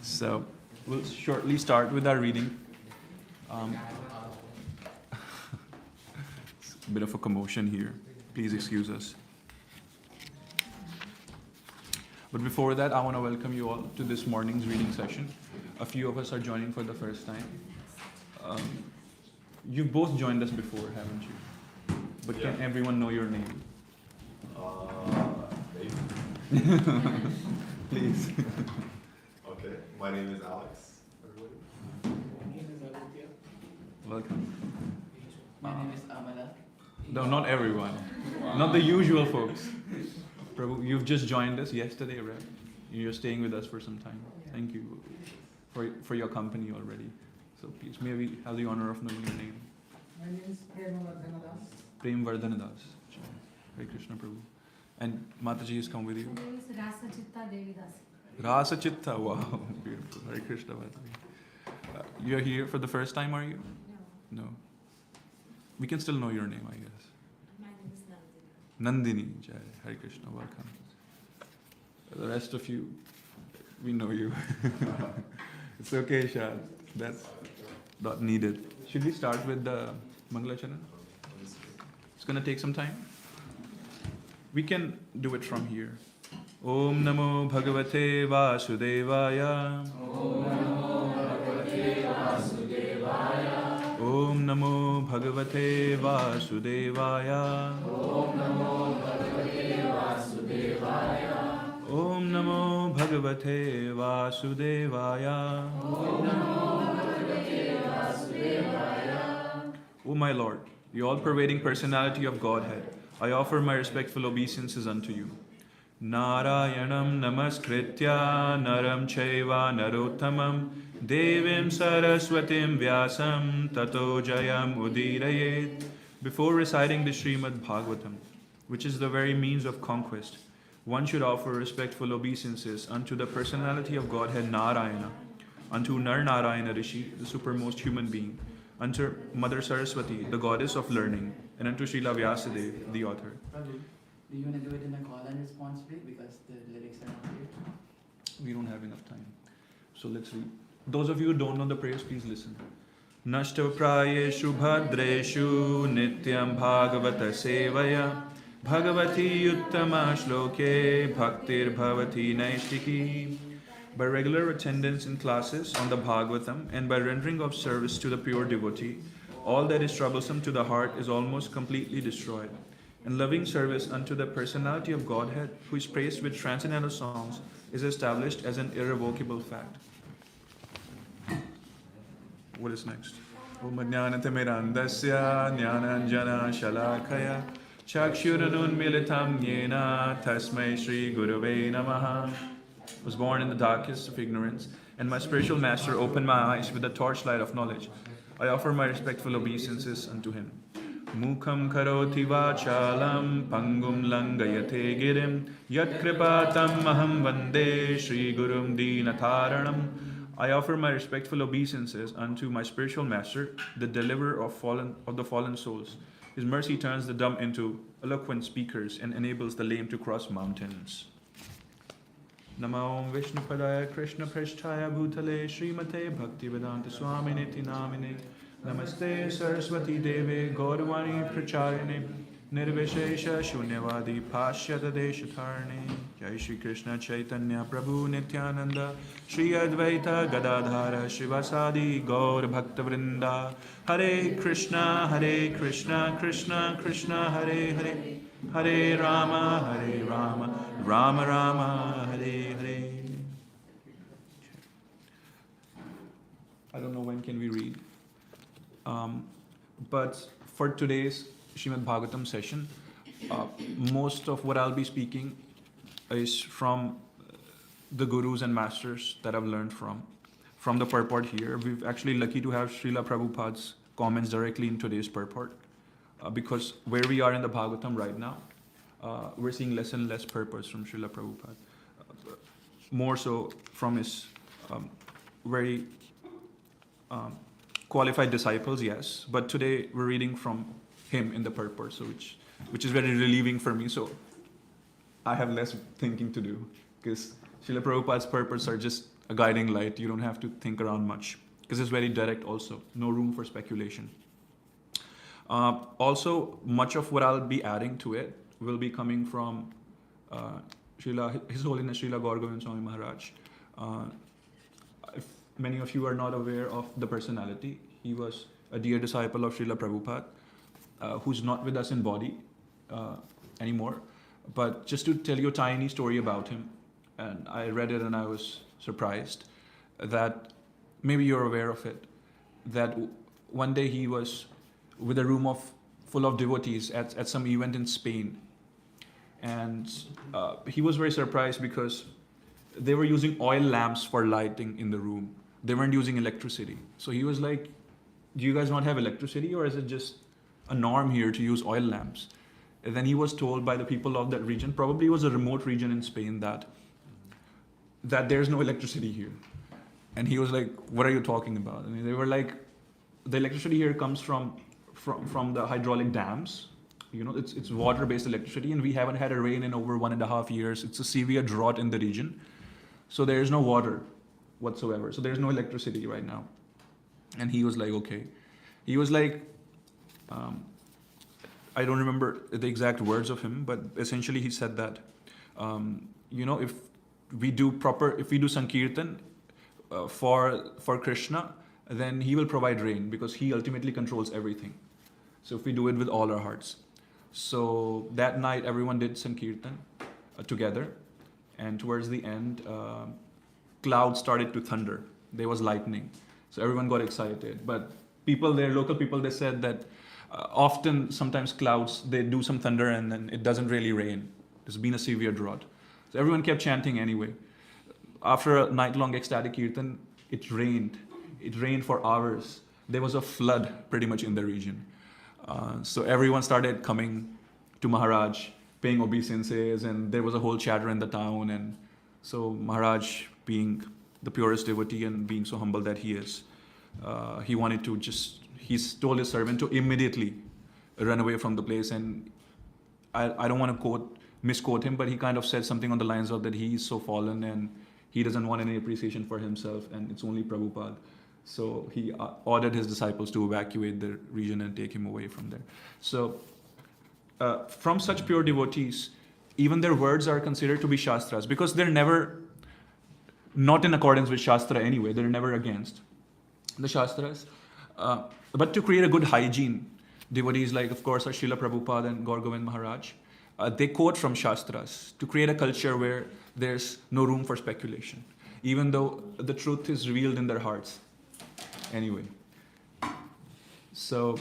So we'll shortly start with our reading. It's a bit of a commotion here. Please excuse us. But before that, I want to welcome you all to this morning's reading session. A few of us are joining for the first time. You've both joined us before, haven't you? But can everyone know your name? Maybe. Please. Okay, my name is Alex. Everybody. My name is Aditya. Welcome. My name is Amala. No, not everyone. Not the usual folks. Prabhu, you've just joined us yesterday, right? You're staying with us for some time. Thank you for your company already. So please, may we have the honor of knowing your name? My name is Prem. Prem Vardhanadas. Hare Krishna Prabhu. And Mataji has come with you? My name is Rasa Chitta Devidas. Rasa Chitta, wow, beautiful. Hare Krishna Mataji. You're here for the first time, are you? No, No. We can still know your name, I guess. my name is Nandini. Nandini, Jai, Hare Krishna, welcome. The rest of you, we know you. It's okay, Shad. That's not needed. Should we start with the Mangalacharan? It's going to take some time. We can do it from here. Om Namo Bhagavate Vasudevaya. Om Namo Bhagavate Vasudevaya. Om Namo Bhagavate Vasudevaya. O my Lord, the all-pervading personality of Godhead, I offer my respectful obeisances unto you. Narayanam namaskritya naram chaiva narottamam devim saraswatim vyasam tato jayam udirayet. Before reciting the Srimad Bhagavatam, which is the very means of conquest, one should offer respectful obeisances unto the personality of Godhead Narayana, unto Nar Narayana Rishi, the supermost human being, unto Mother Saraswati, the goddess of learning, and unto Srila Vyasadeva, the author. Prabhu, do you want to do it in a call and response way because the lyrics are not clear? We don't have enough time. So let's read. Those of you who don't know the prayers, please listen. Nashto prayeshu bhadreshu nityam bhagavata sevaya bhagavati uttama shloke bhaktir bhavati naishtiki. By regular attendance in classes on the Bhagavatam and by rendering of service to the pure devotee, all that is troublesome to the heart is almost completely destroyed. And loving service unto the personality of Godhead, who is praised with transcendental songs, is established as an irrevocable fact. What is next? Om Jnanatimirandasya Jnananjana Shalakaya Chakshuranun Militam Yena Tasmai Shri Gurave Namaha. Was born in the darkest of ignorance, and my spiritual master opened my eyes with the torchlight of knowledge. I offer my respectful obeisances unto him. Mukham karoti vachalam pangum langayate girim yat kripatam maham vande Shri Gurum Dinataranam. I offer my respectful obeisances unto my spiritual master, the deliverer of the fallen souls. His mercy turns the dumb into eloquent speakers and enables the lame to cross mountains. Namo Vishnu Padaya Krishna Prishthaya Bhutale Srimate Bhakti Vedanta Swaminiti Namine Namaste Saraswati Deve Gauravani Pracharine Nirvishesha Shunyavadi Pashyata Deshatarne Jai Shri Krishna Chaitanya Prabhu Nityananda Shri Advaita Gadadhara Shivasadi Gaur Bhakta Vrinda Hare Krishna Krishna Krishna Hare Hare Hare Rama, Rama Rama, Hare Hare. I don't know when can we read. But for today's Srimad Bhagavatam session, most of what I'll be speaking is from the gurus and masters that I've learned from the purport here. We're actually lucky to have Srila Prabhupada's comments directly in today's purport. Because where we are in the Bhagavatam right now, we're seeing less and less purpose from Srila Prabhupada. More so from his very qualified disciples, yes. But today we're reading from him in the purport, so which is very relieving for me. So I have less thinking to do because Srila Prabhupada's purports are just a guiding light. You don't have to think around much because it's very direct also. No room for speculation. Also, much of what I'll be adding to it will be coming from His Holiness Srila Gaur Govind Swami Maharaj. If many of you are not aware of the personality, he was a dear disciple of Srila Prabhupada, who's not with us in body anymore. But just to tell you a tiny story about him, and I read it and I was surprised that maybe you're aware of it, that one day he was with a room full of devotees at some event in Spain. And he was very surprised because they were using oil lamps for lighting in the room. They weren't using electricity. So he was like, do you guys not have electricity, or is it just a norm here to use oil lamps? And then he was told by the people of that region, probably it was a remote region in Spain, that there's no electricity here. And he was like, what are you talking about? And they were like, the electricity here comes from the hydraulic dams. You know, it's water-based electricity, and we haven't had a rain in over 1.5 years. It's a severe drought in the region. So there is no water whatsoever. So there's no electricity right now. And he was like, okay. He was like, I don't remember the exact words of him, but essentially he said that, if we do Sankirtan for Krishna, then he will provide rain because he ultimately controls everything. So if we do it with all our hearts. So that night everyone did Sankirtan together, and towards the end, clouds started to thunder. There was lightning. So everyone got excited. But local people, they said that sometimes clouds, they do some thunder and then it doesn't really rain. There's been a severe drought. So everyone kept chanting anyway. After a night-long ecstatic kirtan, it rained. It rained for hours. There was a flood pretty much in the region. So everyone started coming to Maharaj, paying obeisances, and there was a whole chatter in the town. And so Maharaj, being the purest devotee and being so humble that he is, he told his servant to immediately run away from the place. And I don't want to misquote him, but he kind of said something on the lines of that he is so fallen and he doesn't want any appreciation for himself, and it's only Prabhupada. So he ordered his disciples to evacuate the region and take him away from there. So from such pure devotees, even their words are considered to be shastras, because they're never not in accordance with shastra anyway. They're never against the shastras. But to create a good hygiene, devotees like, of course, Srila Prabhupada and Gaur Govind Maharaj, they quote from shastras to create a culture where there's no room for speculation, even though the truth is revealed in their hearts. Anyway, so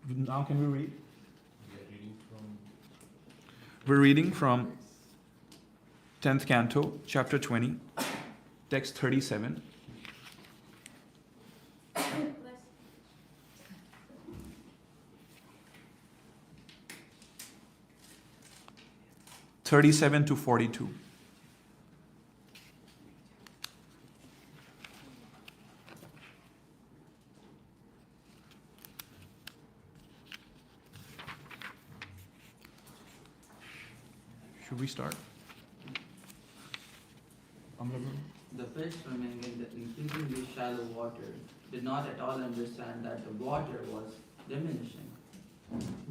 now can we read? We're reading from 10th Canto, chapter 20, text 37. (37 to 42). Should we start? The fish swimming in the increasingly shallow water did not at all understand that the water was diminishing.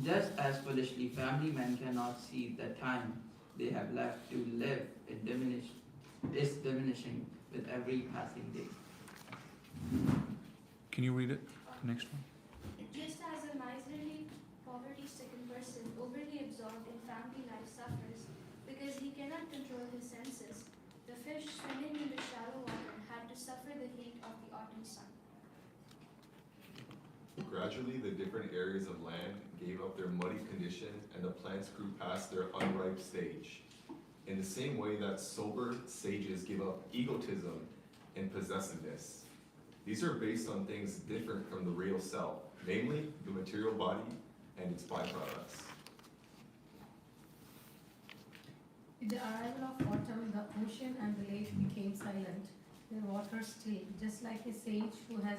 Just as foolishly family men cannot see the time they have left to live is diminishing with every passing day. Can you read it? Next one. Just as a miserly, poverty-stricken person overly absorbed in family life suffers because he cannot control his senses, the fish swimming in the shallow water had to suffer the heat of the autumn sun. Gradually, the different areas of land gave up their muddy condition and the plants grew past their unripe stage. In the same way that sober sages give up egotism and possessiveness. These are based on things different from the real self, namely the material body and its byproducts. With the arrival of autumn, the ocean and the lake became silent, their waters still, just like a sage who has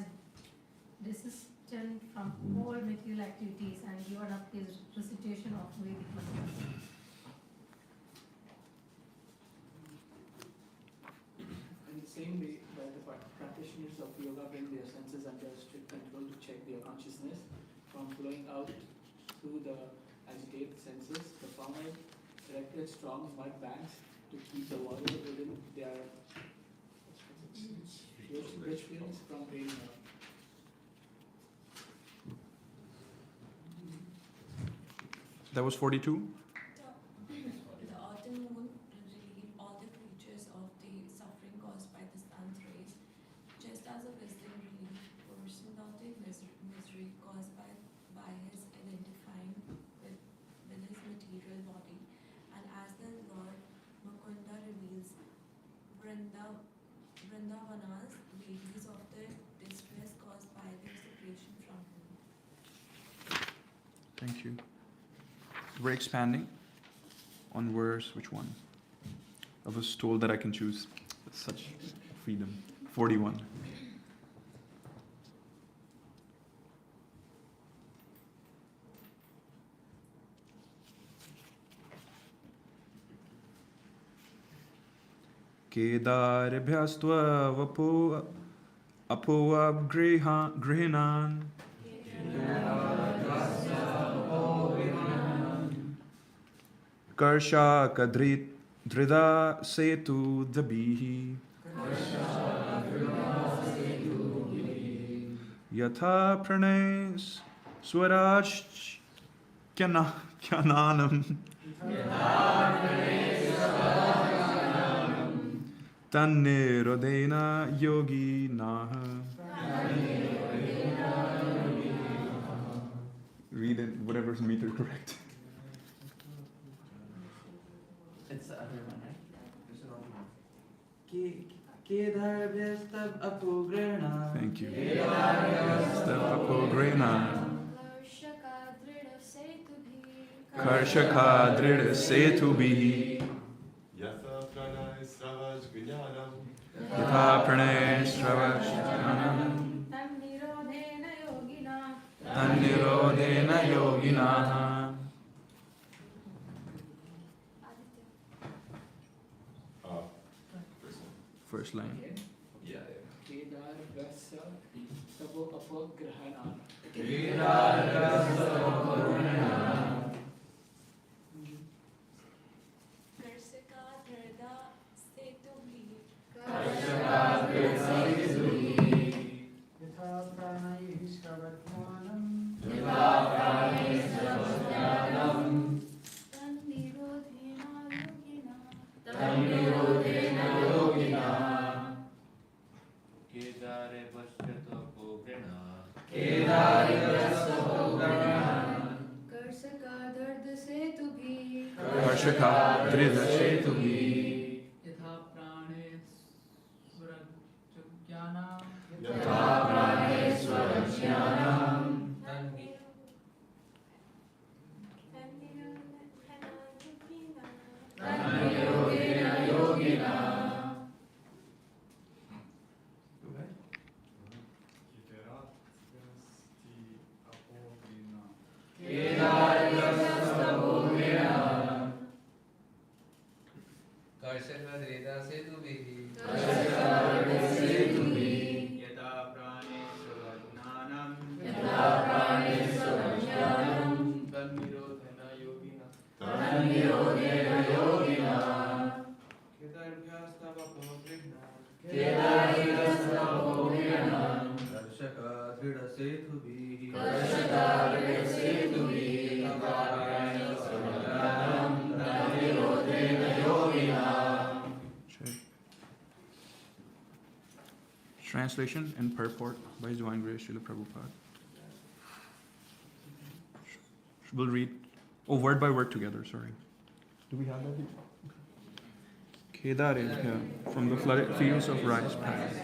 distant from all material activities and given up his recitation of Vedic mantras. In the same way, where the practitioners of yoga bring their senses under strict control to check their consciousness from flowing out through the agitated senses, the farmer erected strong mud banks to keep the water within their rich fields from draining out. That was 42. The autumn moon relieved all the creatures of the suffering caused by the sun's rays, just as a wisdom relieved person of the misery caused by his identifying with his material body, and as the Lord Mukunda reveals Vrindavana's ladies of the distress caused by their separation from him. Thank you. We're expanding on verse, which one? I was told that I can choose. Such freedom. 41. Kedarebhyastua vapo apoabgrihanan Karsha kadrit drida setu dabihi Yatha pranes swaraj kyananam Tannirodena yogi naha. Read it, whatever's meter correct. It's the other one, right? Kedarvyastab apugrana. Thank you. Stapapogrena. Karshaka drida setubhi. Yatha pranay sravaj gnanam. Yatha pranay sravaj jnanam. Tannirodhena yogina. Tannirodena yoginaha. First line. Yeah. Kedar Vyasa Tabo Apagrahanan. Karsika Dhrida Setubhi. Yatha pranay sravatmanam. Kedare Bashyato Pograna. Karshaka drida setubhi. Yatha prane swarajnanam. Yatha prane swarajnanam. Tannirodena yogina. Karshaka Dreda Setubhi. Yata Prane Sravajnanam. Tannirodhena Yogina. Kedarvyastava Pograna. Karshaka Dreda Setubhi. Check. Translation and purport by His Divine Grace Srila Prabhupada. We'll read, word by word together, sorry. Do we have that here? Kedarebhya, from the flooded fields of rice path,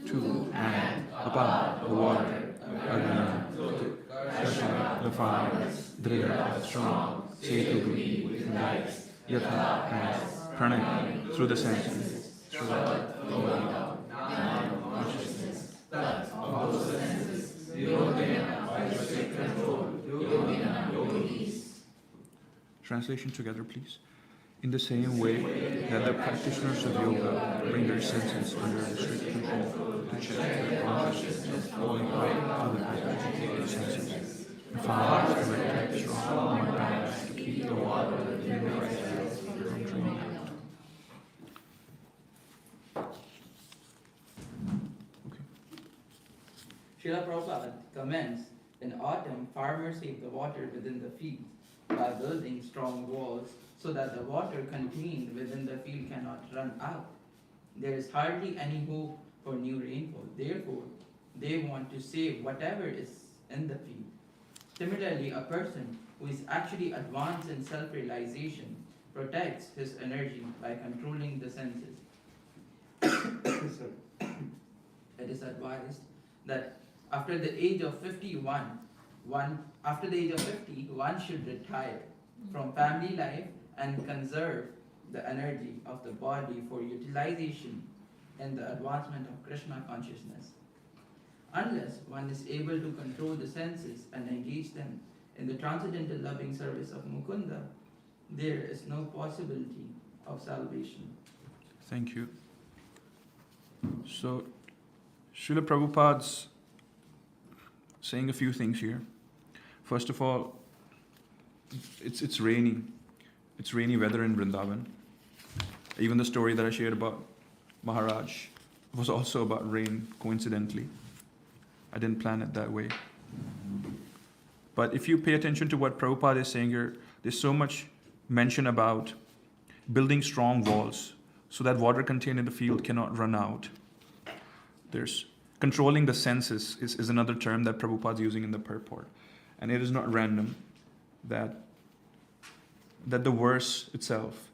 to and above the water, Agni, Shasha, the fire, Drida, strong, Setubhi, with lights, Yatha, as Pranay, through the senses, Shravat, consciousness, that of those senses, Nirodhena Translation together, please. In the same way that the practitioners of yoga bring their senses under strict control to check their consciousness of flowing out of the agitated senses, and follow directed strong paths to keep the water in the right field from draining out. Okay. Srila Prabhupada comments, in autumn, farmers save the water within the fields by building strong walls so that the water contained within the field cannot run out. There is hardly any hope for new rainfall. Therefore, they want to save whatever is in the field. Similarly, a person who is actually advanced in self-realization protects his energy by controlling the senses. Sorry. It is advised that after the age of 50, one should retire from family life and conserve the energy of the body for utilization in the advancement of Krishna consciousness. Unless one is able to control the senses and engage them in the transcendental loving service of Mukunda, there is no possibility of salvation. Thank you. So, Srila Prabhupada's saying a few things here. First of all, it's rainy. It's rainy weather in Vrindavan. Even the story that I shared about Maharaj was also about rain, coincidentally. I didn't plan it that way. But if you pay attention to what Prabhupada is saying here, there's so much mention about building strong walls so that water contained in the field cannot run out. There's controlling the senses is another term that Prabhupada is using in the purport. And it is not random that the verse itself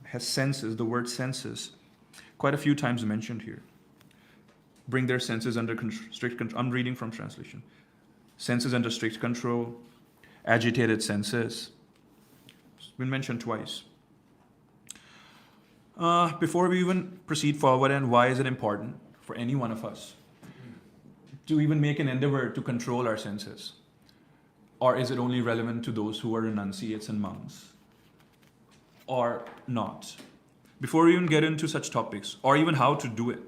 has senses, the word senses, quite a few times mentioned here. Bring their senses under strict control. I'm reading from translation. Senses under strict control, agitated senses. It's been mentioned twice. Before we even proceed forward, and why is it important for any one of us to even make an endeavor to control our senses? Or is it only relevant to those who are renunciates and monks? Or not? Before we even get into such topics, or even how to do it,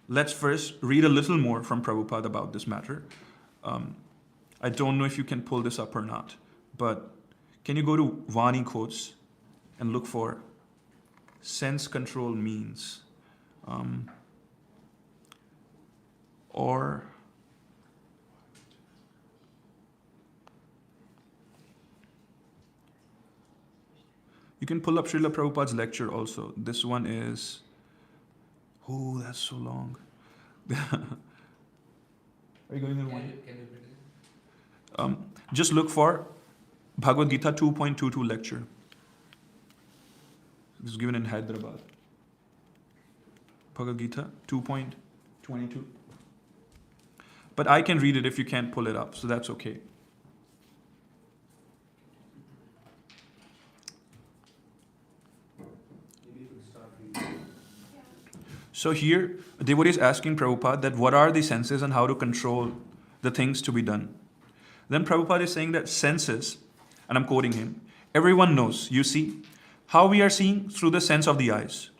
let's first read a little more from Prabhupada about this matter. I don't know if you can pull this up or not, but can you go to Vani quotes and look for sense control means? Or you can pull up Srila Prabhupada's lecture also. This one is, oh, that's so long. Are you going in one? Can you repeat it? Just look for Bhagavad Gita 2.22 lecture. This is given in Hyderabad. Bhagavad Gita 2.22. But I can read it if you can't pull it up, so that's okay. So here, a devotee is asking Prabhupada that what are the senses and how to control the things to be done. Then Prabhupada is saying that senses, and I'm quoting him, everyone knows, you see, how we are seeing through the sense of the eyes.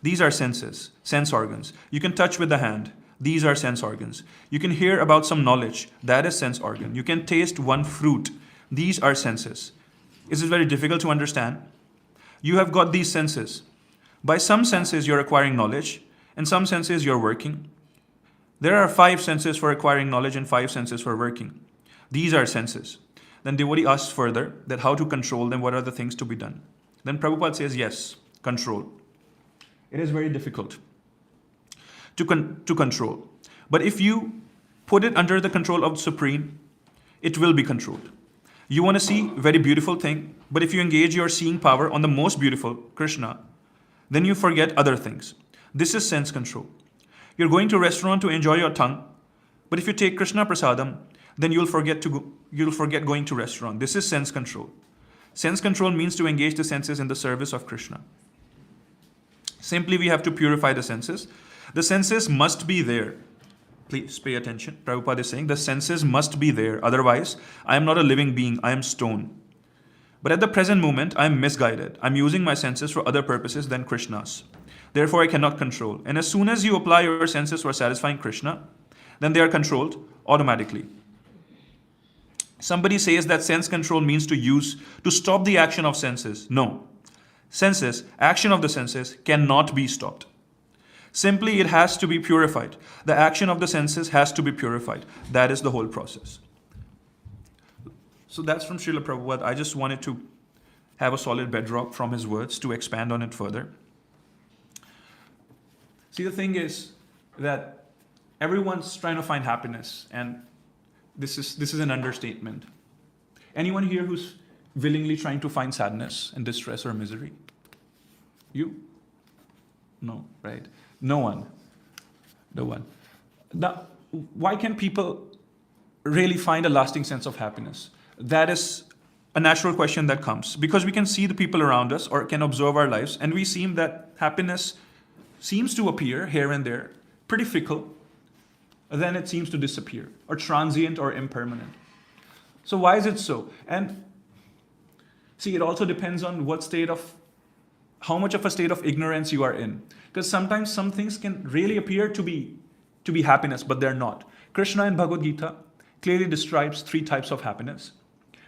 These are senses, sense organs. You can touch with the hand. These are sense organs. You can hear about some knowledge. That is sense organ. You can taste one fruit. These are senses. Is it very difficult to understand? You have got these senses. By some senses you're acquiring knowledge. In some senses you're working. There are 5 senses for acquiring knowledge and 5 senses for working. These are senses. Then devotee asks further that how to control them, what are the things to be done. Then Prabhupada says, yes, control. It is very difficult to control. But if you put it under the control of the Supreme, it will be controlled. You want to see a very beautiful thing, but if you engage your seeing power on the most beautiful, Krishna, then you forget other things. This is sense control. You're going to a restaurant to enjoy your tongue, but if you take Krishna Prasadam, then you'll forget going to restaurant. This is sense control. Sense control means to engage the senses in the service of Krishna. Simply we have to purify the senses. The senses must be there. Please pay attention. Prabhupada is saying the senses must be there. Otherwise, I am not a living being. I am stone. But at the present moment, I am misguided. I'm using my senses for other purposes than Krishna's. Therefore, I cannot control. And as soon as you apply your senses for satisfying Krishna, then they are controlled automatically. Somebody says that sense control means to stop the action of senses. No. Action of the senses cannot be stopped. Simply, it has to be purified. The action of the senses has to be purified. That is the whole process. So that's from Srila Prabhupada. I just wanted to have a solid bedrock from his words to expand on it further. See, the thing is that everyone's trying to find happiness, and this is an understatement. Anyone here who's willingly trying to find sadness and distress or misery? You? No, right? No one. No one. Now, why can people really find a lasting sense of happiness? That is a natural question that comes because we can see the people around us or can observe our lives, and we seem that happiness seems to appear here and there, pretty fickle, then it seems to disappear, or transient or impermanent. So why is it so? And see, it also depends on how much of a state of ignorance you are in. Because sometimes some things can really appear to be happiness, but they're not. Krishna in Bhagavad Gita clearly describes 3 types of happiness.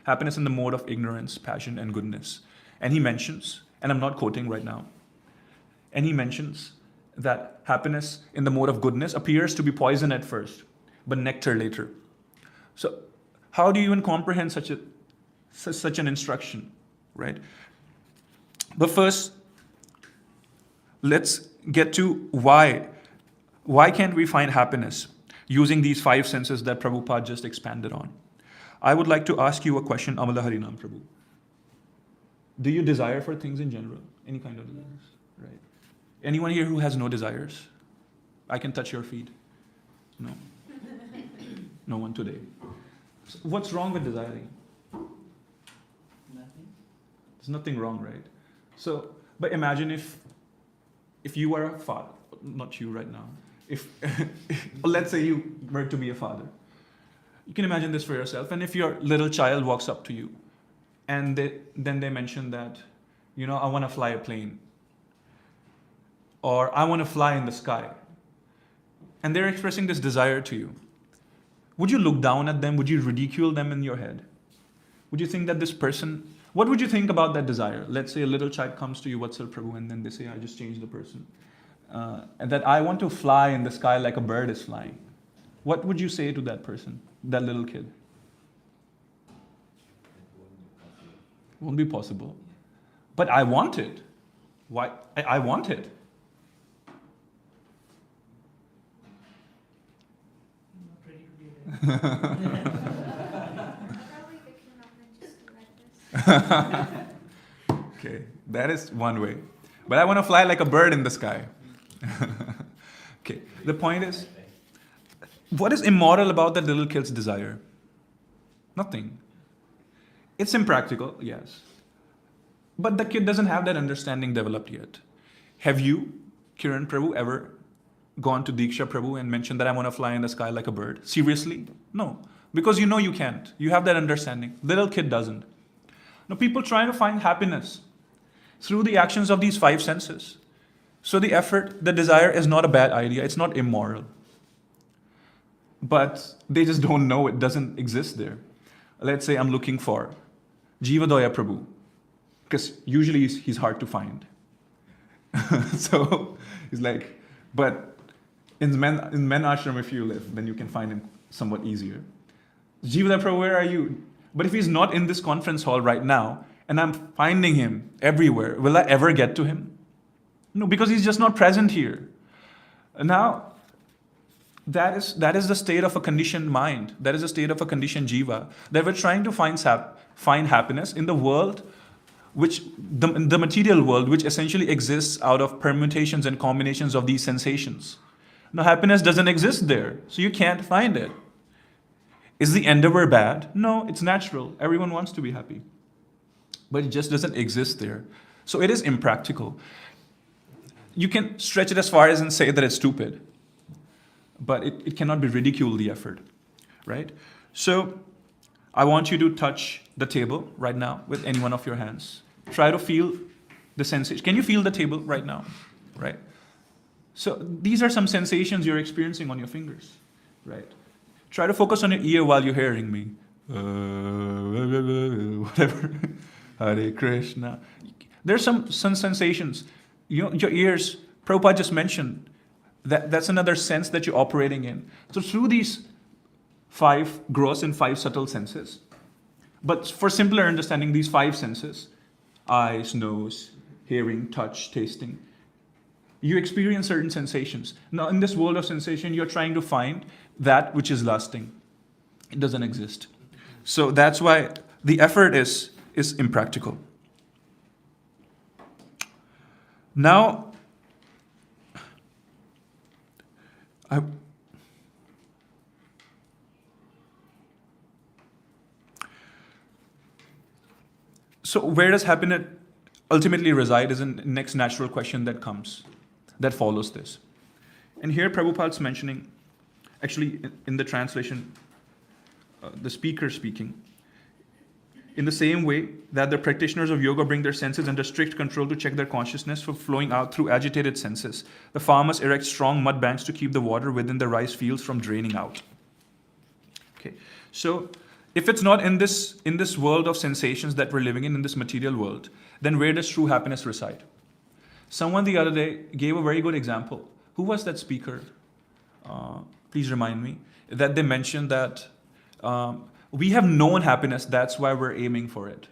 Happiness in the mode of ignorance, passion, and goodness. And he mentions, and I'm not quoting right now, and he mentions that happiness in the mode of goodness appears to be poison at first, but nectar later. So how do you even comprehend such an instruction, right? But first, let's get to why. Why can't we find happiness using these 5 senses that Prabhupada just expanded on? I would like to ask you a question, Amala Harinam Prabhu. Do you desire for things in general? Any kind of desires? Right. Anyone here who has no desires? I can touch your feet. No. No one today. So what's wrong with desiring? Nothing. There's nothing wrong, right? So, but imagine if you were a father, not you right now. If let's say you were to be a father. You can imagine this for yourself. And if your little child walks up to you and then they mention that, I want to fly a plane. Or I want to fly in the sky. And they're expressing this desire to you. Would you look down at them? Would you ridicule them in your head? Would you think that this person, what would you think about that desire? Let's say a little child comes to you, Vatsal Prabhu, and then they say, I just changed the person. And that I want to fly in the sky like a bird is flying. What would you say to that person, that little kid? Won't be possible. But I want it. Why? I want it. Probably picking up and just like this. Okay, that is one way. But I want to fly like a bird in the sky. Okay, the point is, what is immoral about that little kid's desire? Nothing. It's impractical, yes. But the kid doesn't have that understanding developed yet. Have you, Kiran Prabhu, ever gone to Diksha Prabhu and mentioned that I want to fly in the sky like a bird? Seriously? No. Because you can't. You have that understanding. Little kid doesn't. Now, people try to find happiness through the actions of these 5 senses. So the desire is not a bad idea. It's not immoral. But they just don't know it doesn't exist there. Let's say I'm looking for Jivadoya Prabhu, because usually he's hard to find. So he's like, but in men ashram, if you live, then you can find him somewhat easier. Jivadoya Prabhu, where are you? But if he's not in this conference hall right now, and I'm finding him everywhere, will I ever get to him? No, because he's just not present here. Now, that is the state of a conditioned mind. That is the state of a conditioned jiva. That we're trying to find happiness in the world, the material world, which essentially exists out of permutations and combinations of these sensations. Now, happiness doesn't exist there, so you can't find it. Is the endeavor bad? No, it's natural. Everyone wants to be happy. But it just doesn't exist there. So it is impractical. You can stretch it as far as and say that it's stupid. But it cannot be ridiculed, the effort. Right? So I want you to touch the table right now with any one of your hands. Try to feel the sensation. Can you feel the table right now? Right? So these are some sensations you're experiencing on your fingers. Right? Try to focus on your ear while you're hearing me. Whatever. Hare Krishna. There's some sensations. Your ears, Prabhupada just mentioned, that's another sense that you're operating in. So through these 5 gross and 5 subtle senses, but for simpler understanding, these 5 senses, eyes, nose, hearing, touch, tasting, you experience certain sensations. Now in this world of sensation, you're trying to find that which is lasting. It doesn't exist. So that's why the effort is impractical. Now, so where does happiness ultimately reside is the next natural question that follows this. And here Prabhupada's mentioning, actually in the translation, the speaker speaking, in the same way that the practitioners of yoga bring their senses under strict control to check their consciousness from flowing out through agitated senses, the farmers erect strong mud banks to keep the water within the rice fields from draining out. Okay, so if it's not in this world of sensations that we're living in this material world, then where does true happiness reside? Someone the other day gave a very good example. Who was that speaker? Please remind me. That they mentioned that we have known happiness, that's why we're aiming for it.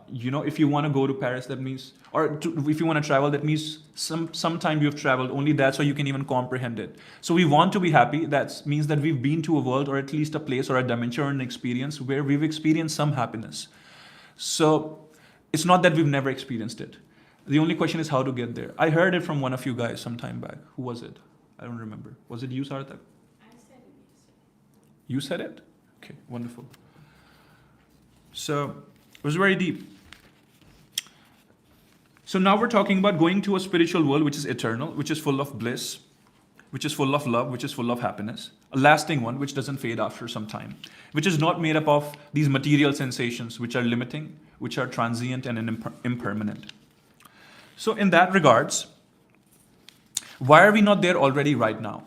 If you want to go to Paris, that means, if you want to travel, that means sometime you've traveled, only that's why you can even comprehend it. So we want to be happy, that means that we've been to a world or at least a place or a dimension or an experience where we've experienced some happiness. So it's not that we've never experienced it. The only question is how to get there. I heard it from one of you guys some time back. Who was it? I don't remember. Was it you, Sarthak? I said it. You said it? Okay, wonderful. So it was very deep. So now we're talking about going to a spiritual world which is eternal, which is full of bliss, which is full of love, which is full of happiness. A lasting one which doesn't fade after some time, which is not made up of these material sensations which are limiting, which are transient and impermanent. So in that regards, why are we not there already right now?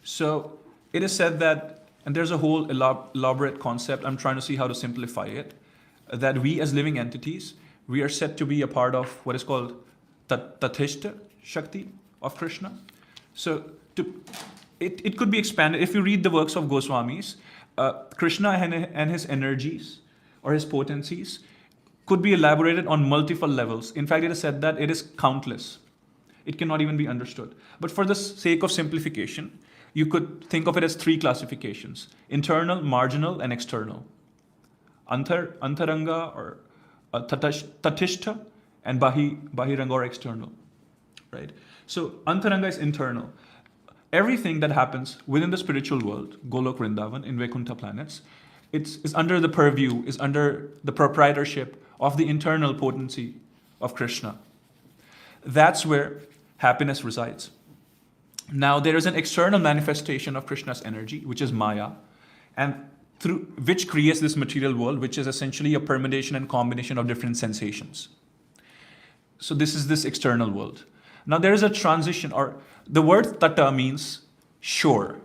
So it is said that, and there's a whole elaborate concept, I'm trying to see how to simplify it, that we as living entities, we are said to be a part of what is called Tatishta Shakti of Krishna. So it could be expanded. If you read the works of Goswamis, Krishna and his energies or his potencies could be elaborated on multiple levels. In fact, it is said that it is countless. It cannot even be understood. But for the sake of simplification, you could think of it as 3 classifications: internal, marginal, and external. Antaranga or Tatishta, and Bahiranga or external. Right? So Antaranga is internal. Everything that happens within the spiritual world, Golok Vrindavan, in Vaikuntha planets, is under the purview, is under the proprietorship of the internal potency of Krishna. That's where happiness resides. Now there is an external manifestation of Krishna's energy, which is Maya, and through which creates this material world, which is essentially a permutation and combination of different sensations. So this is this external world. Now there is a transition, or the word tata means shore.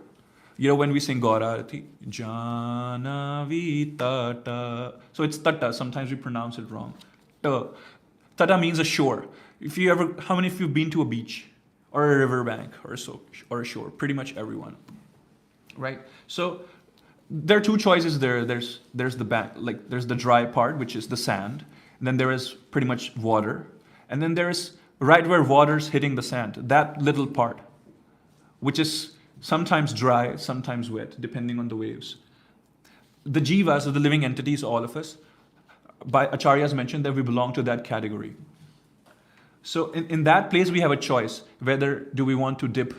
When we sing Gaurarati, Janavi Tata. So it's tata, sometimes we pronounce it wrong. Tata means a shore. How many of you have been to a beach or a riverbank or a shore? Pretty much everyone, right? So there are 2 choices there. There's the bank, like there's the dry part, which is the sand, and then there is pretty much water, and then there is right where water's hitting the sand, that little part, which is sometimes dry, sometimes wet, depending on the waves. The jivas, or the living entities, all of us, by acharyas mentioned that we belong to that category. So in that place we have a choice, whether do we want to dip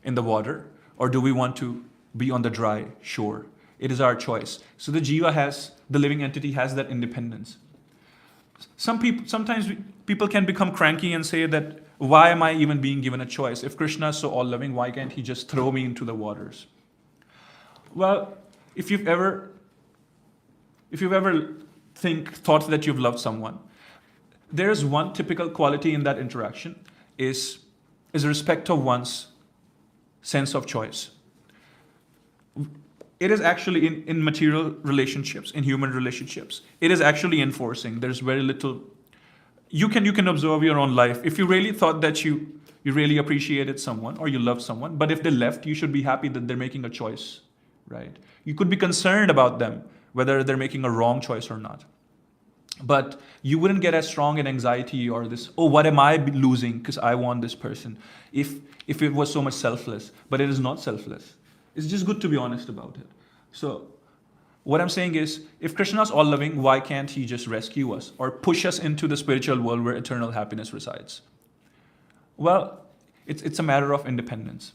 in the water or do we want to be on the dry shore. It is our choice. So the living entity has that independence. Sometimes people can become cranky and say that, why am I even being given a choice? If Krishna is so all-loving, why can't he just throw me into the waters? Well, if you've ever if you've ever thought that you've loved someone, there's one typical quality in that interaction is respect of one's sense of choice. It is actually in material relationships, in human relationships, it is actually enforcing. There's very little. You can observe your own life. If you really thought that you really appreciated someone or you loved someone, but if they left, you should be happy that they're making a choice, right? You could be concerned about them, whether they're making a wrong choice or not. But you wouldn't get as strong an anxiety or this, oh, what am I losing because I want this person, if it was so much selfless. But it is not selfless. It's just good to be honest about it. So what I'm saying is, if Krishna's all-loving, why can't he just rescue us or push us into the spiritual world where eternal happiness resides? Well, it's a matter of independence.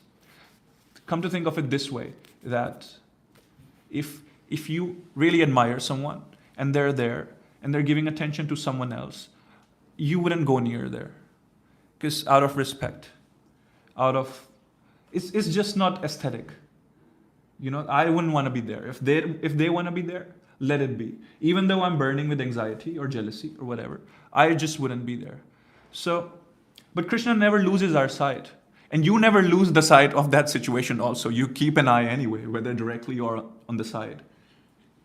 Come to think of it this way, that if you really admire someone and they're there and they're giving attention to someone else, you wouldn't go near there. Because out of respect, it's just not aesthetic. I wouldn't want to be there. If they want to be there, let it be. Even though I'm burning with anxiety or jealousy or whatever, I just wouldn't be there. But Krishna never loses our sight. And you never lose the sight of that situation also. You keep an eye anyway, whether directly or on the side.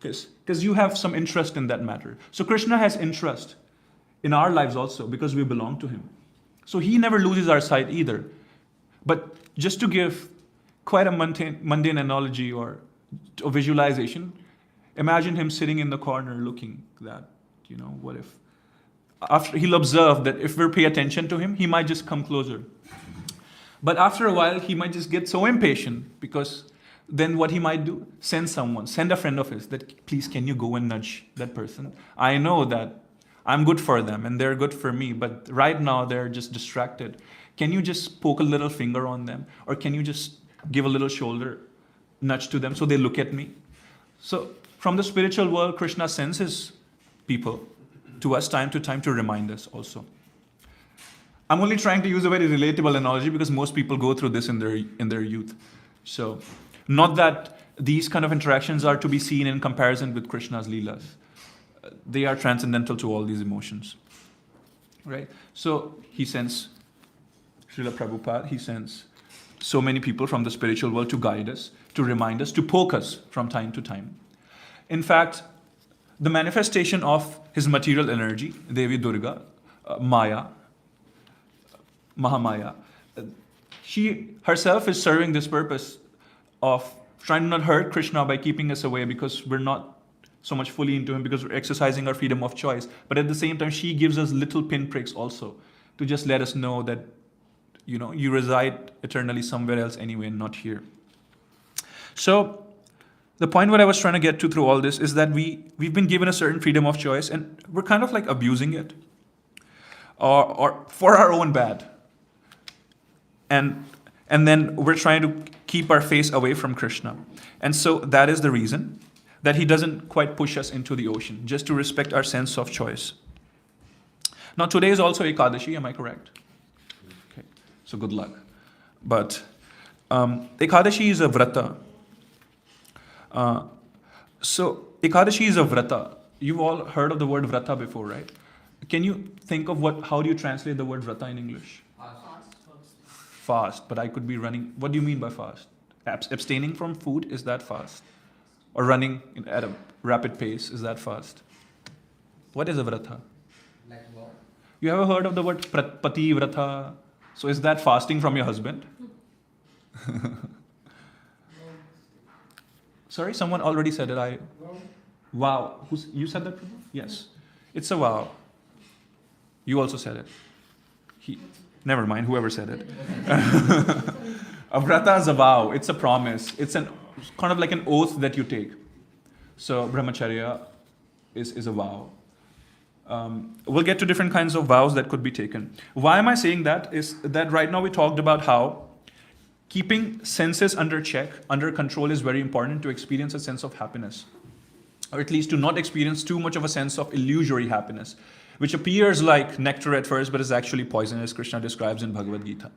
Because you have some interest in that matter. So Krishna has interest in our lives also because we belong to him. So he never loses our sight either. But just to give quite a mundane analogy or a visualization, imagine him sitting in the corner looking that, what if? After he'll observe that if we pay attention to him, he might just come closer. But after a while, he might just get so impatient, because then what he might do, send a friend of his, that please can you go and nudge that person? I know that I'm good for them and they're good for me, but right now they're just distracted. Can you just poke a little finger on them? Or can you just give a little shoulder nudge to them so they look at me? So from the spiritual world, Krishna sends his people to us time to time to remind us also. I'm only trying to use a very relatable analogy because most people go through this in their youth. So not that these kind of interactions are to be seen in comparison with Krishna's Leelas. They are transcendental to all these emotions. Right? So he sends Srila Prabhupada, he sends so many people from the spiritual world to guide us, to remind us, to poke us from time to time. In fact, the manifestation of his material energy, Devi Durga, Maya, Mahamaya, she herself is serving this purpose of trying to not hurt Krishna by keeping us away because we're not so much fully into him, because we're exercising our freedom of choice. But at the same time, she gives us little pinpricks also to just let us know that, you reside eternally somewhere else anyway, not here. So the point what I was trying to get to through all this is that we've been given a certain freedom of choice and we're kind of like abusing it or for our own bad. And then we're trying to keep our face away from Krishna. And so that is the reason that he doesn't quite push us into the ocean, just to respect our sense of choice. Now today is also Ekadashi, am I correct? Okay, so good luck. But Ekadashi is a vrata. So Ekadashi is a vrata. You've all heard of the word vrata before, right? Can you think of how do you translate the word vrata in English? Fast, but I could be running. What do you mean by fast? Abstaining from food, is that fast? Or running at a rapid pace, is that fast? What is a vrata? Like what? You ever heard of the word pati vrata? So is that fasting from your husband? Sorry, someone already said it. Wow. You said that? Yes. It's a vow. You also said it. Never mind, whoever said it. A vrata is a vow. It's a promise. It's kind of like an oath that you take. So brahmacharya is a vow. We'll get to different kinds of vows that could be taken. Why am I saying that? Is that right now we talked about how keeping senses under check, under control is very important to experience a sense of happiness. Or at least to not experience too much of a sense of illusory happiness, which appears like nectar at first, but is actually poison, as Krishna describes in Bhagavad Gita.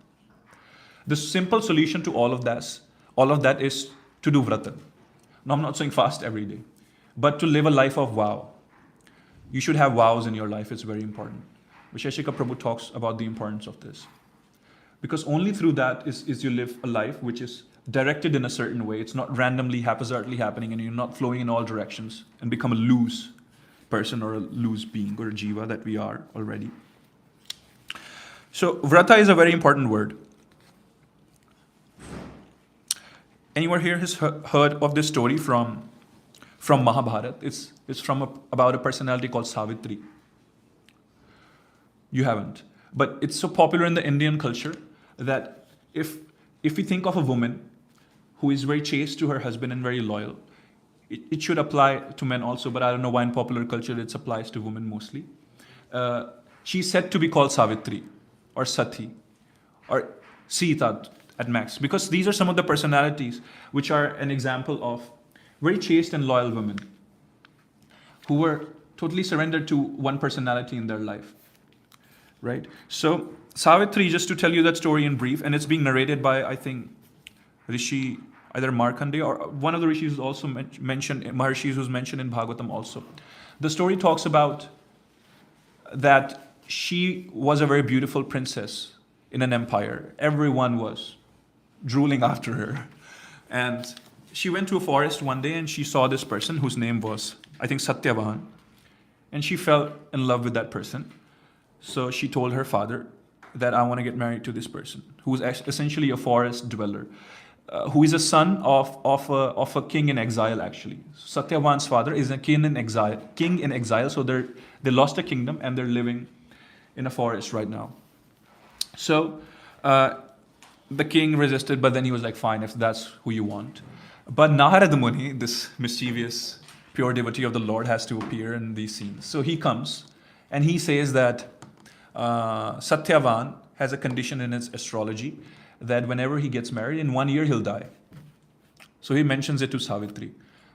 The simple solution to all of that is to do vrata. Now, I'm not saying fast every day, but to live a life of vow. You should have vows in your life, it's very important. Visheshika Prabhu talks about the importance of this. Because only through that is you live a life which is directed in a certain way. It's not randomly, haphazardly happening and you're not flowing in all directions and become a loose person or a loose being or a jiva that we are already. So vrata is a very important word. Anyone here has heard of this story from Mahabharata? It's from about a personality called Savitri. You haven't. But it's so popular in the Indian culture that if we think of a woman who is very chaste to her husband and very loyal, it should apply to men also, but I don't know why in popular culture it applies to women mostly. She's said to be called Savitri or Sati or Sita at max, because these are some of the personalities which are an example of very chaste and loyal women who were totally surrendered to one personality in their life. Right? So Savitri, just to tell you that story in brief, and it's being narrated by, I think, Rishi, either Markandeya or one of the Rishis who's also mentioned, Maharshis who's mentioned in Bhagavatam also. The story talks about that she was a very beautiful princess in an empire. Everyone was drooling after her. And she went to a forest one day and she saw this person whose name was, I think, Satyavahan. And she fell in love with that person. So she told her father that I want to get married to this person, who is essentially a forest dweller, who is a son of a king in exile, actually. Satyavahan's father is a king in exile, so they lost a kingdom and they're living in a forest right now. So the king resisted, but then he was like, fine, if that's who you want. But Narada Muni, this mischievous, pure devotee of the Lord, has to appear in these scenes. So he comes and he says that Satyavan has a condition in his astrology that whenever he gets married, in 1 year he'll die. So he mentions it to Savitri.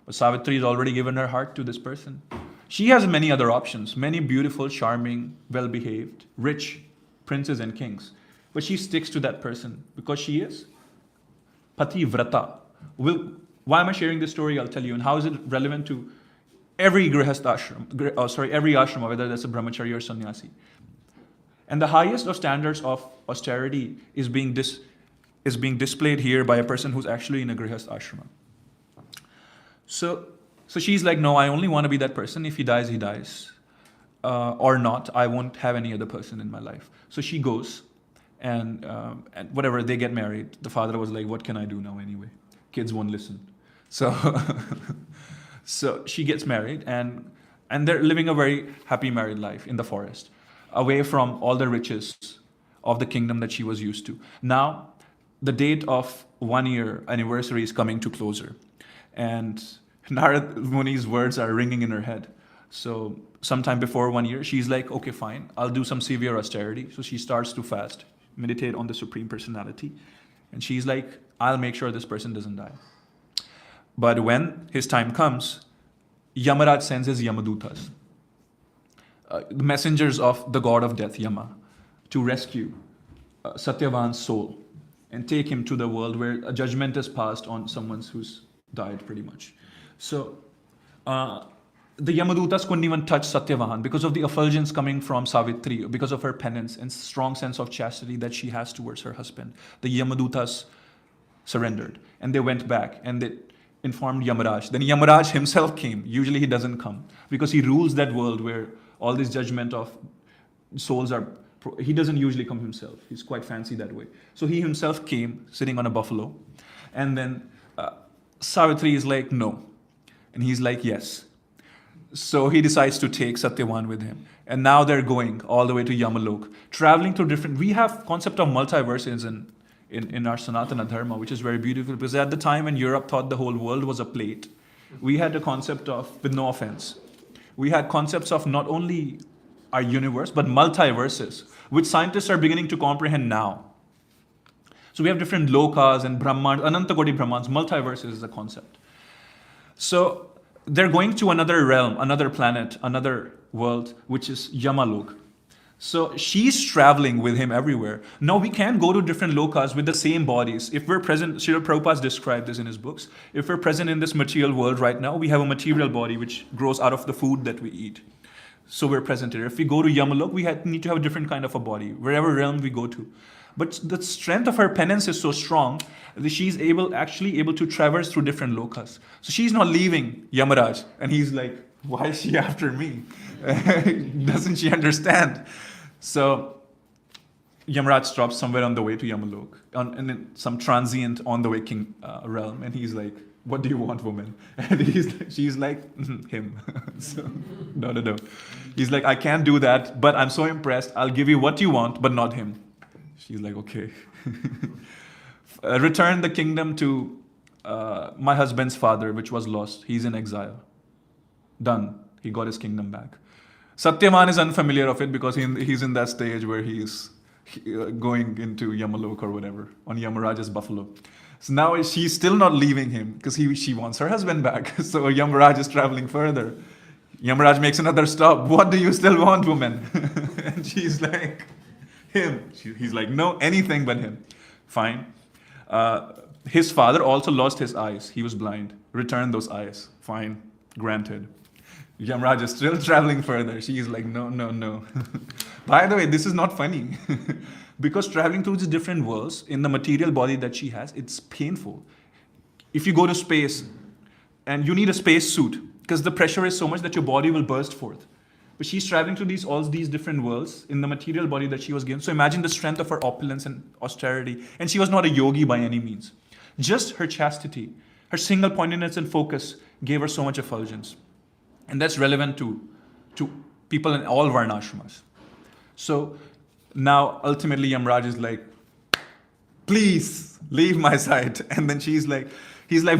But Savitri has already given her heart to this person. She has many other options, many beautiful, charming, well-behaved, rich princes and kings. But she sticks to that person because she is Pati Vrata. Why am I sharing this story? I'll tell you. And how is it relevant to every grihastha ashram, every ashrama, whether that's a brahmachari or sannyasi. And the highest of standards of austerity is being displayed here by a person who's actually in a grihastha ashrama. So she's like, no, I only want to be that person. If he dies, he dies. Or not, I won't have any other person in my life. So she goes, and whatever, they get married. The father was like, what can I do now anyway? Kids won't listen. So she gets married, and they're living a very happy married life in the forest, away from all the riches of the kingdom that she was used to. Now, the date of 1 year anniversary is coming to closer, and Narad Muni's words are ringing in her head. So sometime before 1 year, she's like, okay, fine, I'll do some severe austerity. So she starts to fast, meditate on the Supreme Personality. And she's like, I'll make sure this person doesn't die. But when his time comes, Yamaraj sends his Yamadutas, the messengers of the god of death, Yama, to rescue Satyavan's soul and take him to the world where a judgment is passed on someone who's died, pretty much. So the Yamadutas couldn't even touch Satyavahan because of the effulgence coming from Savitri, because of her penance and strong sense of chastity that she has towards her husband. The Yamadutas surrendered and they went back and they informed Yamaraj. Then Yamaraj himself came. Usually he doesn't come because he rules that world where all this judgment of souls are. He doesn't usually come himself. He's quite fancy that way. So he himself came sitting on a buffalo. And then Savitri is like, no. And he's like, yes. So he decides to take Satyavan with him. And now they're going all the way to Yamalok, traveling through different. We have concept of multiverses in our Sanatana Dharma, which is very beautiful, because at the time when Europe thought the whole world was a plate, we had the concept of, with no offense, we had concepts of not only our universe, but multiverses, which scientists are beginning to comprehend now. So we have different lokas and Brahmans, Anantagodi Brahmans, multiverses is a concept. So they're going to another realm, another planet, another world, which is Yamalok. So she's traveling with him everywhere. Now we can go to different lokas with the same bodies. If we're present, Srila Prabhupada described this in his books. If we're present in this material world right now, we have a material body which grows out of the food that we eat. So we're present here. If we go to Yamalok, we need to have a different kind of a body, wherever realm we go to. But the strength of her penance is so strong that she's actually able to traverse through different lokas. So she's not leaving Yamaraj. And he's like, why is she after me? Doesn't she understand? So Yamaraj stops somewhere on the way to Yamalok, and then some transient on the way king realm, and he's like, what do you want, woman? And she's like, him. So, no. He's like, I can't do that, but I'm so impressed. I'll give you what you want, but not him. She's like, okay. Return the kingdom to my husband's father, which was lost. He's in exile. Done. He got his kingdom back. Satyavan is unfamiliar of it because he's in that stage where he's going into Yamalok or whatever, on Yamaraj's buffalo. So now she's still not leaving him because she wants her husband back. So Yamaraj is traveling further. Yamaraj makes another stop. What do you still want, woman? And she's like, him. He's like, no, anything but him. Fine. His father also lost his eyes. He was blind. Return those eyes. Fine. Granted. Yamaraj is still traveling further. She's like, no. By the way, this is not funny. Because traveling through these different worlds in the material body that she has, it's painful. If you go to space and you need a space suit because the pressure is so much that your body will burst forth. But she's traveling through all these different worlds in the material body that she was given. So imagine the strength of her opulence and austerity. And she was not a yogi by any means. Just her chastity, her single pointedness and focus gave her so much effulgence. And that's relevant to people in all varnashramas. So now ultimately Yamaraj is like, please leave my sight. And then he's like,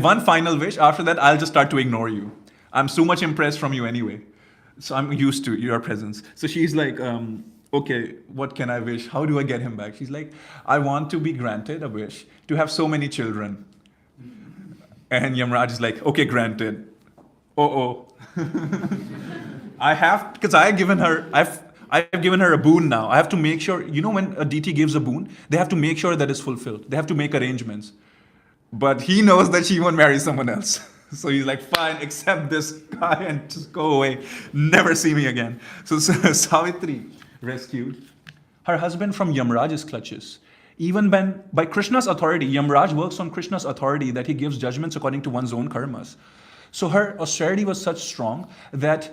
one final wish. After that, I'll just start to ignore you. I'm so much impressed from you anyway. So I'm used to your presence. So she's like, okay, what can I wish? How do I get him back? She's like, I want to be granted a wish to have so many children. And Yamaraj is like, okay, granted. Because I've given her a boon now. I have to make sure, when a deity gives a boon, they have to make sure that it's fulfilled. They have to make arrangements. But he knows that she won't marry someone else. So he's like, fine, accept this guy and just go away. Never see me again. So Savitri rescued her husband from Yamaraj's clutches. Even by Krishna's authority, Yamaraj works on Krishna's authority that he gives judgments according to one's own karmas. So her austerity was such strong that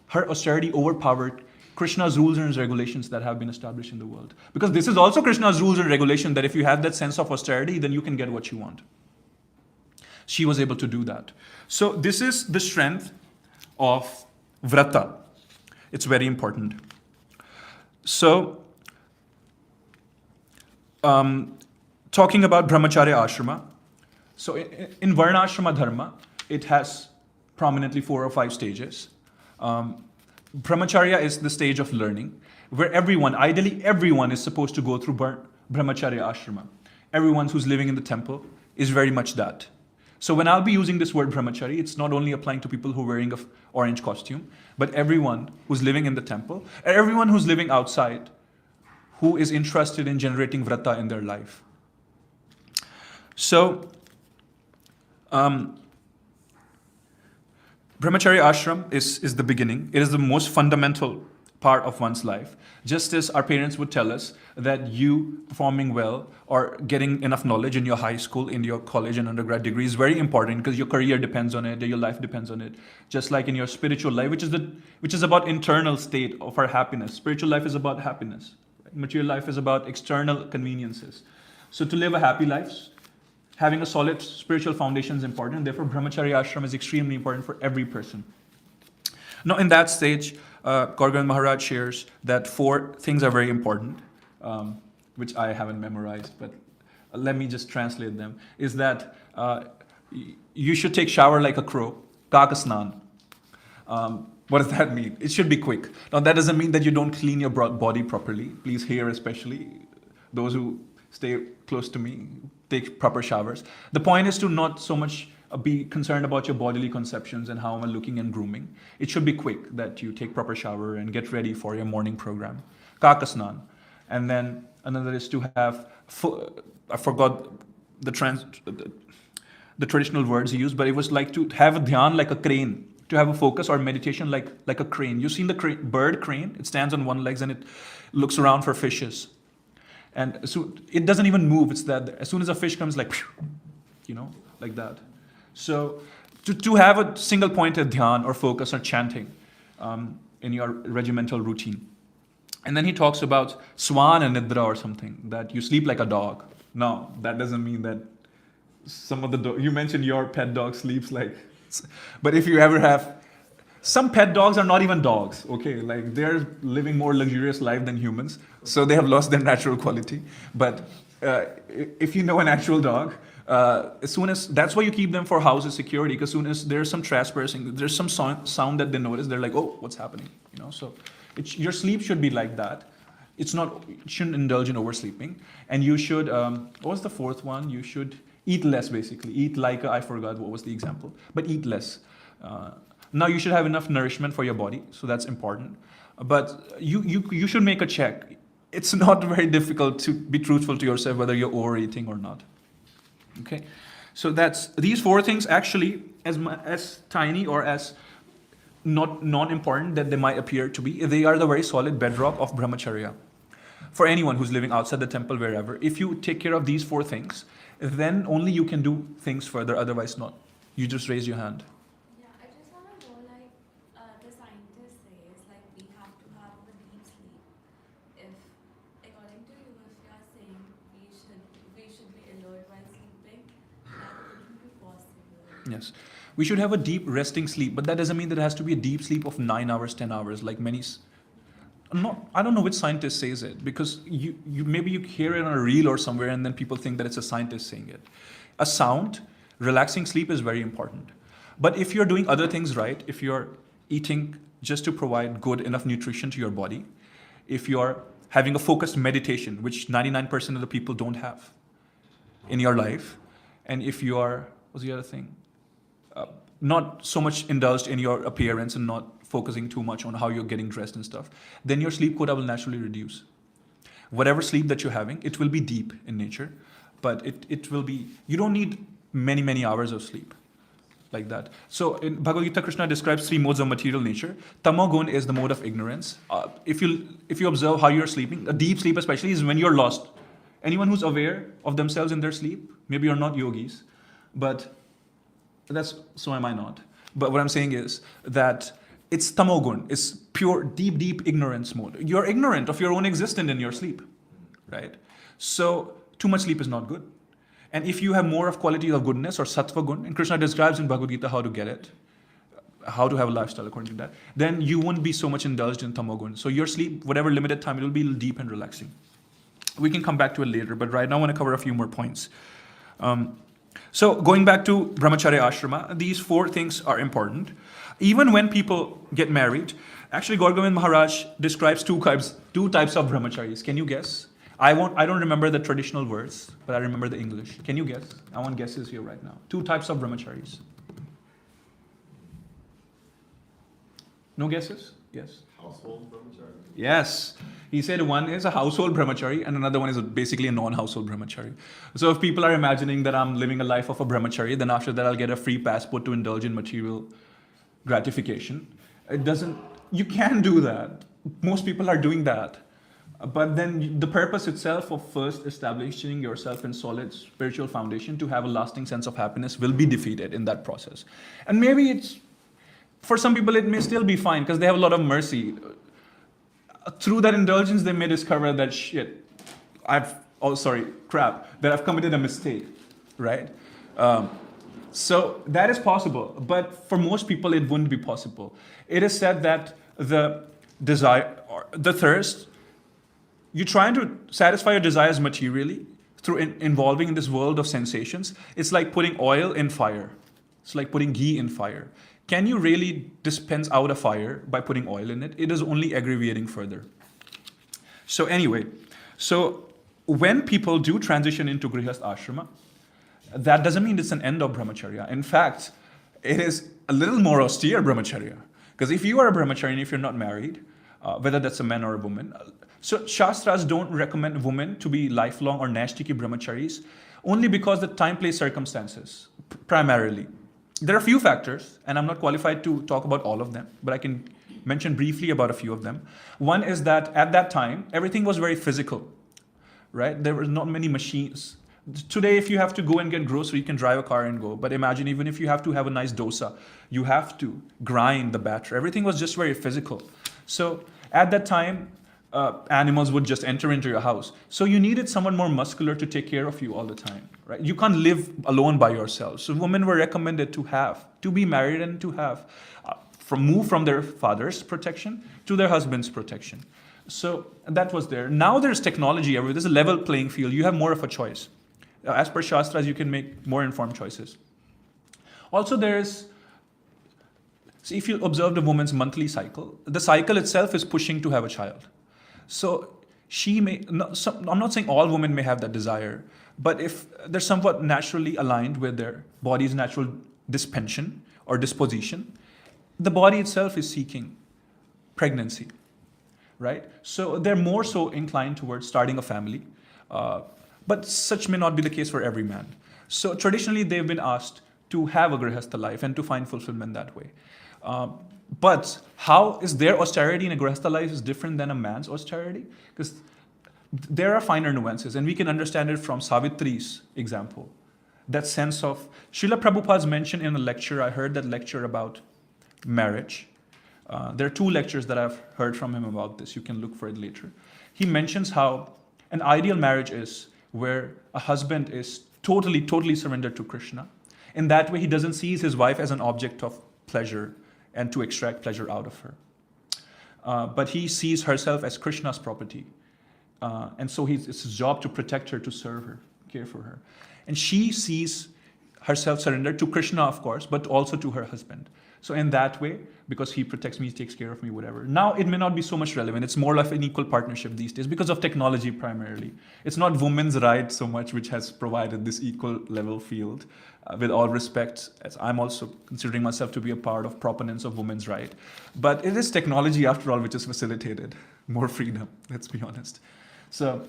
her austerity overpowered Krishna's rules and regulations that have been established in the world. Because this is also Krishna's rules and regulation that if you have that sense of austerity, then you can get what you want. She was able to do that. So this is the strength of vrata. It's very important. So, talking about brahmacharya ashrama. So in varnashrama dharma, it has prominently 4 or 5 stages. Brahmacharya is the stage of learning, where ideally everyone is supposed to go through brahmacharya ashrama. Everyone who's living in the temple is very much that. So when I'll be using this word brahmachari, it's not only applying to people who are wearing an orange costume, but everyone who's living in the temple, and everyone who's living outside, who is interested in generating vrata in their life. So, brahmacharya ashram is the beginning. It is the most fundamental part of one's life. Just as our parents would tell us that you performing well or getting enough knowledge in your high school, in your college and undergrad degree is very important because your career depends on it, your life depends on it. Just like in your spiritual life, which is about internal state of our happiness. Spiritual life is about happiness. Material life is about external conveniences. So to live a happy life, having a solid spiritual foundation is important. Therefore, brahmacharya ashram is extremely important for every person. Now, in that stage, Gorgan Maharaj shares that 4 things are very important, which I haven't memorized, but let me just translate them. Is that you should take shower like a crow, kakasnan. What does that mean? It should be quick. Now, that doesn't mean that you don't clean your body properly. Please, here especially, those who stay close to me, take proper showers. The point is to not so much be concerned about your bodily conceptions and how am I looking and grooming. It should be quick, that you take proper shower and get ready for your morning program. Kakasnan. And then another is to have, I forgot the traditional words he used, but it was like to have a dhyan like a crane, to have a focus or meditation like a crane. You've seen the bird crane? It stands on one leg and it looks around for fishes. And so it doesn't even move. It's that as soon as a fish comes, like, like that. So to have a single pointed dhyan or focus or chanting in your regimental routine. And then he talks about swan and nidra or something, that you sleep like a dog. No, that doesn't mean that some of the you mentioned your pet dog sleeps like, but if you ever have, some pet dogs are not even dogs, okay? Like they're living more luxurious life than humans, so they have lost their natural quality. But if you know an actual dog, as soon as, that's why you keep them for houses security, because as soon as there's some trespassing, there's some sound that they notice, they're like, oh, what's happening? So your sleep should be like that. It shouldn't indulge in oversleeping. And you should, what was the fourth one? You should eat less, basically. Eat like, I forgot what was the example, but eat less. Now you should have enough nourishment for your body, so that's important. But you should make a check. It's not very difficult to be truthful to yourself whether you're overeating or not. Okay, so that's these four things actually, as tiny or as not non-important that they might appear to be, they are the very solid bedrock of brahmacharya. For anyone who's living outside the temple, wherever, if you take care of these four things, then only you can do things further, otherwise not. You just raise your hand. Yeah, I just want to know, like, the scientist says, like, we have to have a deep sleep. If, according to you, if you are saying we should be alert while sleeping, that wouldn't be possible. Yes. We should have a deep resting sleep, but that doesn't mean that it has to be a deep sleep of 9 hours, 10 hours, like many. I don't know which scientist says it, because you maybe you hear it on a reel or somewhere and then people think that it's a scientist saying it. A sound, relaxing sleep is very important. But if you're doing other things right, if you're eating just to provide good enough nutrition to your body, if you're having a focused meditation, which 99% of the people don't have in your life, and if you are, what's the other thing? Not so much indulged in your appearance and not focusing too much on how you're getting dressed and stuff, then your sleep quota will naturally reduce. Whatever sleep that you're having, it will be deep in nature, but it will be, you don't need many, many hours of sleep like that. So in Bhagavad Gita, Krishna describes 3 modes of material nature. Tamogun is the mode of ignorance. If you observe how you're sleeping, a deep sleep especially is when you're lost. Anyone who's aware of themselves in their sleep, maybe you're not yogis, but so am I not. But what I'm saying is that it's tamogun, it's pure, deep ignorance mode. You're ignorant of your own existence in your sleep, right? So too much sleep is not good. And if you have more of qualities of goodness or sattva gun, and Krishna describes in Bhagavad Gita how to get it, how to have a lifestyle according to that, then you won't be so much indulged in tamogun. So your sleep, whatever limited time, it will be deep and relaxing. We can come back to it later, but right now I want to cover a few more points. So going back to brahmacharya ashrama, these 4 things are important. Even when people get married, actually Gaur Govind Maharaj describes two types of brahmacharis. Can you guess? I don't remember the traditional words, but I remember the English. Can you guess? I want guesses here right now. 2 types of brahmacharis. No guesses? Yes. Household brahmachari? Yes. He said one is a household brahmachari and another one is basically a non-household brahmachari. So if people are imagining that I'm living a life of a brahmachari, then after that I'll get a free passport to indulge in material gratification. You can do that. Most people are doing that. But then the purpose itself of first establishing yourself in solid spiritual foundation to have a lasting sense of happiness will be defeated in that process. And maybe for some people it may still be fine because they have a lot of mercy. Through that indulgence, they may discover that that I've committed a mistake, right? So that is possible, but for most people, it wouldn't be possible. It is said that the desire or the thirst, you're trying to satisfy your desires materially through involving in this world of sensations. It's like putting oil in fire. It's like putting ghee in fire. Can you really dispense out a fire by putting oil in it? It is only aggravating further. So anyway, when people do transition into Grihast Ashrama, that doesn't mean it's an end of brahmacharya. In fact, it is a little more austere brahmacharya. Because if you are a brahmachari and if you're not married, whether that's a man or a woman, so Shastras don't recommend women to be lifelong or nashtiki brahmacharis only because the time, place, circumstances, primarily. There are a few factors, and I'm not qualified to talk about all of them, but I can mention briefly about a few of them. One is that at that time, everything was very physical, right? There were not many machines. Today, if you have to go and get grocery, you can drive a car and go. But imagine even if you have to have a nice dosa, you have to grind the batter. Everything was just very physical. So at that time, animals would just enter into your house. So you needed someone more muscular to take care of you all the time, right? You can't live alone by yourself. So women were recommended to be married and to have, move from their father's protection to their husband's protection. So that was there. Now there's technology everywhere. There's a level playing field. You have more of a choice. As per Shastras, you can make more informed choices. Also, see, if you observe the woman's monthly cycle, the cycle itself is pushing to have a child. So I'm not saying all women may have that desire, but if they're somewhat naturally aligned with their body's natural disposition, the body itself is seeking pregnancy, right? So they're more so inclined towards starting a family, but such may not be the case for every man. So traditionally, they've been asked to have a grihastha life and to find fulfillment that way. But how is their austerity in a grihastha life is different than a man's austerity? Because there are finer nuances, and we can understand it from Savitri's example. That sense of, Srila Prabhupada's mentioned in a lecture, I heard that lecture about marriage. There are 2 lectures that I've heard from him about this. You can look for it later. He mentions how an ideal marriage is where a husband is totally surrendered to Krishna. In that way, he doesn't see his wife as an object of pleasure and to extract pleasure out of her. But he sees herself as Krishna's property. And so it's his job to protect her, to serve her, care for her. And she sees herself surrendered to Krishna, of course, but also to her husband. So in that way, because he protects me, he takes care of me, whatever. Now it may not be so much relevant. It's more like an equal partnership these days because of technology primarily. It's not women's right so much which has provided this equal level field. With all respect, as I'm also considering myself to be a part of proponents of women's right. But it is technology after all which has facilitated more freedom, let's be honest. So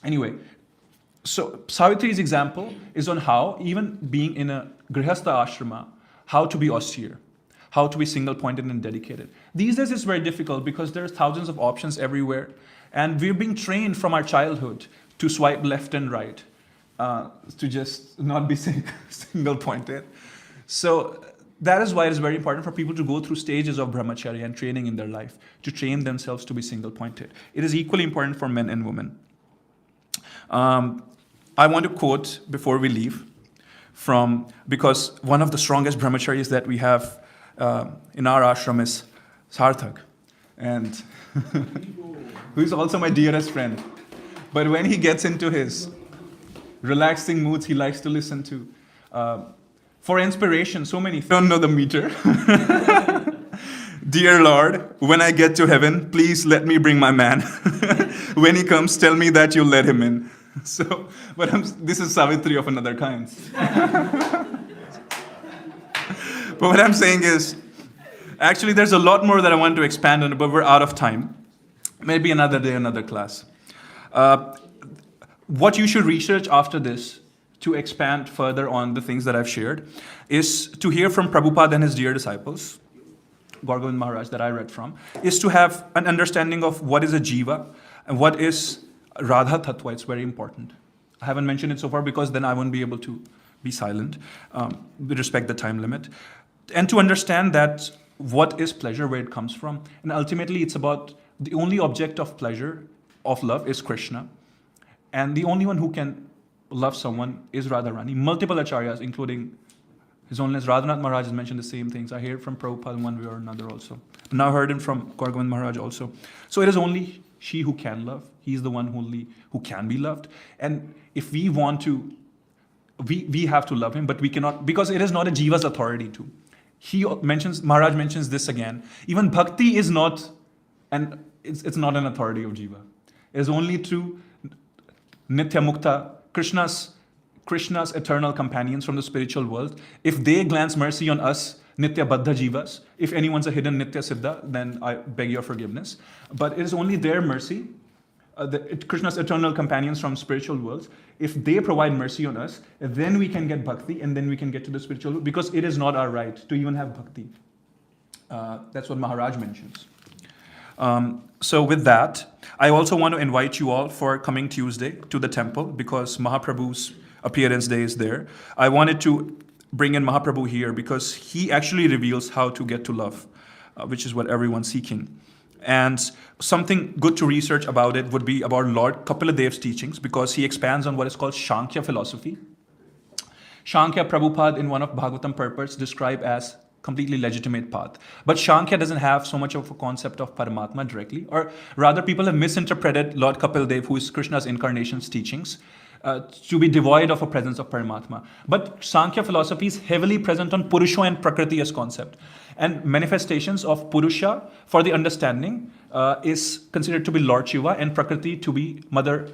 anyway, so Savitri's example is on how, even being in a grihastha ashrama, how to be austere, how to be single-pointed and dedicated. These days it's very difficult because there are thousands of options everywhere, and we're being trained from our childhood to swipe left and right, to just not be single-pointed. So that is why it is very important for people to go through stages of brahmacharya and training in their life, to train themselves to be single-pointed. It is equally important for men and women. I want to quote before we leave because one of the strongest brahmacharis that we have in our ashram is Sarthak, and who is also my dearest friend. But when he gets into his relaxing moods, he likes to listen to, for inspiration, so many. Don't know the meter. Dear Lord, when I get to heaven, please let me bring my man. When he comes, tell me that you'll let him in. So, but this is Savitri of another kind. But what I'm saying is, actually there's a lot more that I want to expand on, but we're out of time. Maybe another day, another class. What you should research after this to expand further on the things that I've shared is to hear from Prabhupada and his dear disciples, Gauragovind Maharaj that I read from, is to have an understanding of what is a jiva and what is Radha Tattva. It's very important. I haven't mentioned it so far because then I won't be able to be silent with respect to the time limit. And to understand that what is pleasure, where it comes from. And ultimately it's about the only object of pleasure, of love, is Krishna. And the only one who can love someone is Radharani. Multiple acharyas, including His Holiness Radhanath Maharaj, has mentioned the same things. I hear it from Prabhupada in one way or another also. Now I heard it from Gauragovind Maharaj also. So it is only she who can love. He's the one who can be loved. And if we want to, we have to love him, but we cannot, because it is not a jiva's authority to. Maharaj mentions this again. Even bhakti is not, and it's not an authority of jiva. It is only through Nitya Mukta, Krishna's Krishna's eternal companions from the spiritual world, if they glance mercy on us, Nitya Baddha Jivas, if anyone's a hidden Nitya Siddha, then I beg your forgiveness. But it is only their mercy, Krishna's eternal companions from spiritual worlds, if they provide mercy on us, then we can get bhakti and then we can get to the spiritual world, because it is not our right to even have bhakti. That's what Maharaj mentions. So with that, I also want to invite you all for coming Tuesday to the temple, because Mahaprabhu's appearance day is there. I wanted to bring in Mahaprabhu here because he actually reveals how to get to love, which is what everyone's seeking. And something good to research about it would be about Lord Kapiladev's teachings, because he expands on what is called Shankhya philosophy. Shankhya, Prabhupada in one of Bhagavatam purports describe as completely legitimate path. But Shankhya doesn't have so much of a concept of Paramatma directly, or rather people have misinterpreted Lord Kapil who is Krishna's incarnation's teachings, to be devoid of a presence of Paramatma. But Sankhya philosophy is heavily present on Purusha and Prakriti as concept. And manifestations of Purusha for the understanding is considered to be Lord Shiva, and Prakriti to be Mother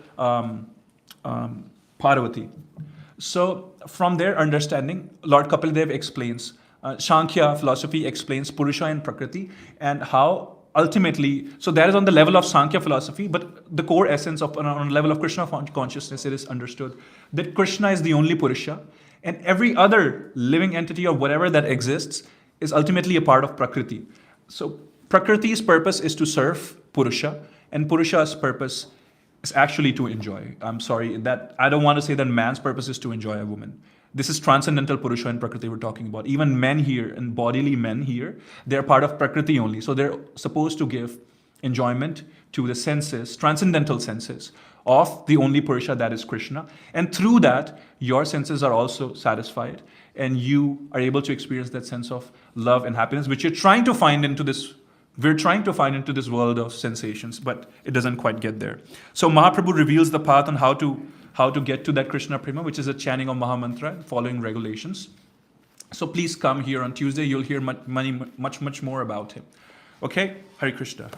Parvati. So from their understanding, Lord Kapil Dev explains, Sankhya philosophy explains Purusha and Prakriti, and how ultimately, so that is on the level of Sankhya philosophy, but the core essence of, on the level of Krishna consciousness, it is understood that Krishna is the only Purusha, and every other living entity or whatever that exists is ultimately a part of Prakriti. So Prakriti's purpose is to serve Purusha, and Purusha's purpose is actually to enjoy. I'm sorry, that I don't want to say that man's purpose is to enjoy a woman. This is transcendental Purusha and Prakriti we're talking about. Even men here, and bodily men here, they're part of Prakriti only. So they're supposed to give enjoyment to the senses, transcendental senses, of the only Purusha, that is Krishna. And through that, your senses are also satisfied, and you are able to experience that sense of love and happiness, which you're trying to find into this. We're trying to find into this world of sensations, but it doesn't quite get there. So Mahaprabhu reveals the path on how to get to that Krishna Prema, which is a chanting of Mahamantra, following regulations. So please come here on Tuesday. You'll hear much more about him. Okay? Hare Krishna.